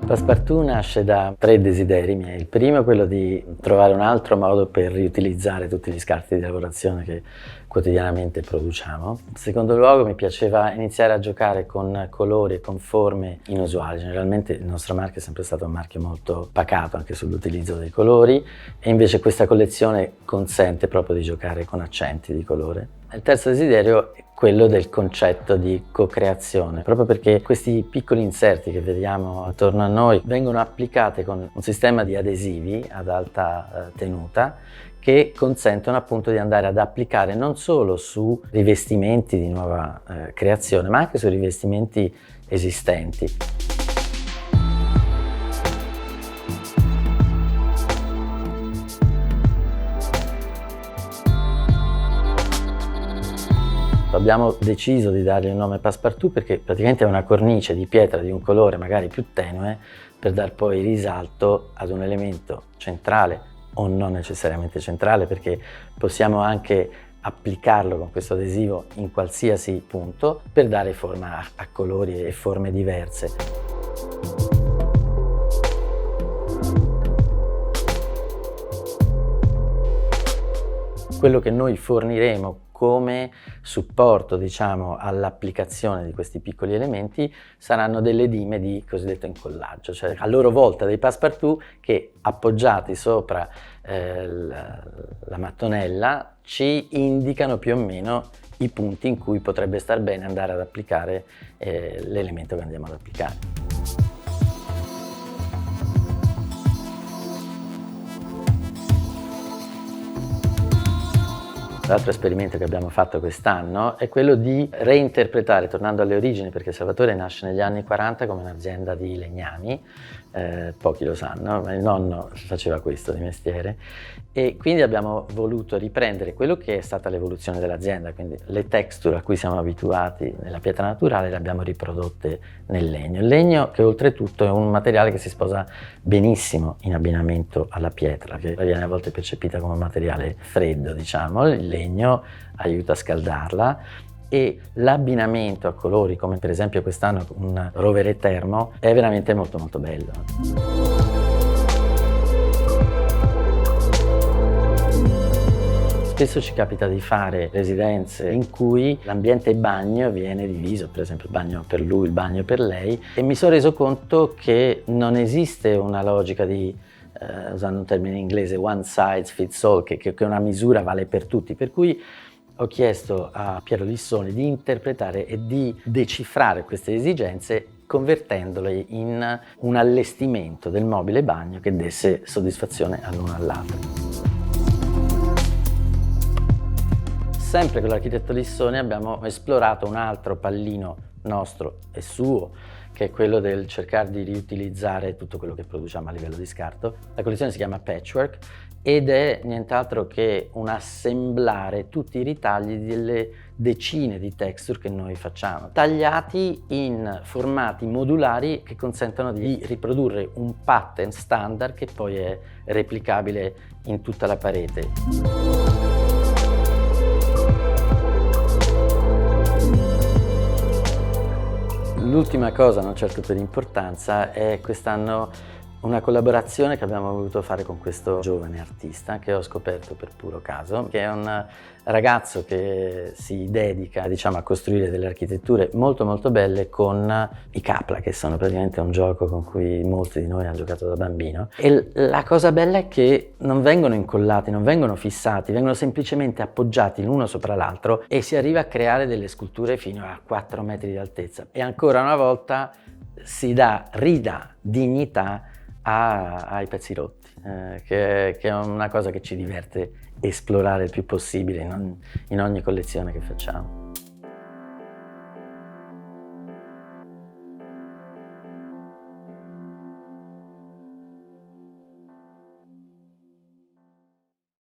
Passepartout nasce da 3 desideri miei. Il primo è quello di trovare un altro modo per riutilizzare tutti gli scarti di lavorazione che quotidianamente produciamo. In secondo luogo mi piaceva iniziare a giocare con colori e con forme inusuali. Generalmente il nostro marchio è sempre stato un marchio molto pacato anche sull'utilizzo dei colori e invece questa collezione consente proprio di giocare con accenti di colore. Il terzo desiderio è quello del concetto di co-creazione, proprio perché questi piccoli inserti che vediamo attorno a noi vengono applicati con un sistema di adesivi ad alta tenuta che consentono appunto di andare ad applicare non solo su rivestimenti di nuova creazione, ma anche su rivestimenti esistenti. Abbiamo deciso di dargli il nome Passepartout perché praticamente è una cornice di pietra di un colore magari più tenue per dar poi risalto ad un elemento centrale o non necessariamente centrale, perché possiamo anche applicarlo con questo adesivo in qualsiasi punto per dare forma a colori e forme diverse. Quello che noi forniremo come supporto, diciamo, all'applicazione di questi piccoli elementi saranno delle dime di cosiddetto incollaggio, cioè a loro volta dei Passepartout che appoggiati sopra la mattonella ci indicano più o meno i punti in cui potrebbe star bene andare ad applicare l'elemento che andiamo ad applicare. L'altro esperimento che abbiamo fatto quest'anno è quello di reinterpretare, tornando alle origini, perché Salvatore nasce negli anni 40 come un'azienda di legnami, pochi lo sanno, ma il nonno faceva questo di mestiere, e quindi abbiamo voluto riprendere quello che è stata l'evoluzione dell'azienda, quindi le texture a cui siamo abituati nella pietra naturale le abbiamo riprodotte nel legno. Il legno, che oltretutto è un materiale che si sposa benissimo in abbinamento alla pietra, che viene a volte percepita come un materiale freddo, diciamo. Il legno aiuta a scaldarla e l'abbinamento a colori, come per esempio quest'anno un rovere termo, è veramente molto molto bello. Spesso ci capita di fare residenze in cui l'ambiente bagno viene diviso, per esempio il bagno per lui, il bagno per lei, e mi sono reso conto che non esiste una logica di, usando un termine inglese, one size fits all, che una misura vale per tutti, per cui ho chiesto a Piero Lissoni di interpretare e di decifrare queste esigenze convertendole in un allestimento del mobile bagno che desse soddisfazione all'uno all'altro. Sempre con l'architetto Lissoni abbiamo esplorato un altro pallino nostro e suo, che è quello del cercare di riutilizzare tutto quello che produciamo a livello di scarto. La collezione si chiama Patchwork ed è nient'altro che un assemblare tutti i ritagli delle decine di texture che noi facciamo, tagliati in formati modulari che consentono di riprodurre un pattern standard che poi è replicabile in tutta la parete. L'ultima cosa, non certo per importanza, è quest'anno una collaborazione che abbiamo voluto fare con questo giovane artista che ho scoperto per puro caso, che è un ragazzo che si dedica, diciamo, a costruire delle architetture molto molto belle con i Kapla, che sono praticamente un gioco con cui molti di noi hanno giocato da bambino. E la cosa bella è che non vengono incollati, non vengono fissati, vengono semplicemente appoggiati l'uno sopra l'altro e si arriva a creare delle sculture fino a 4 metri di altezza. E ancora una volta ridà dignità ai pezzi rotti, che è una cosa che ci diverte esplorare il più possibile in ogni collezione che facciamo.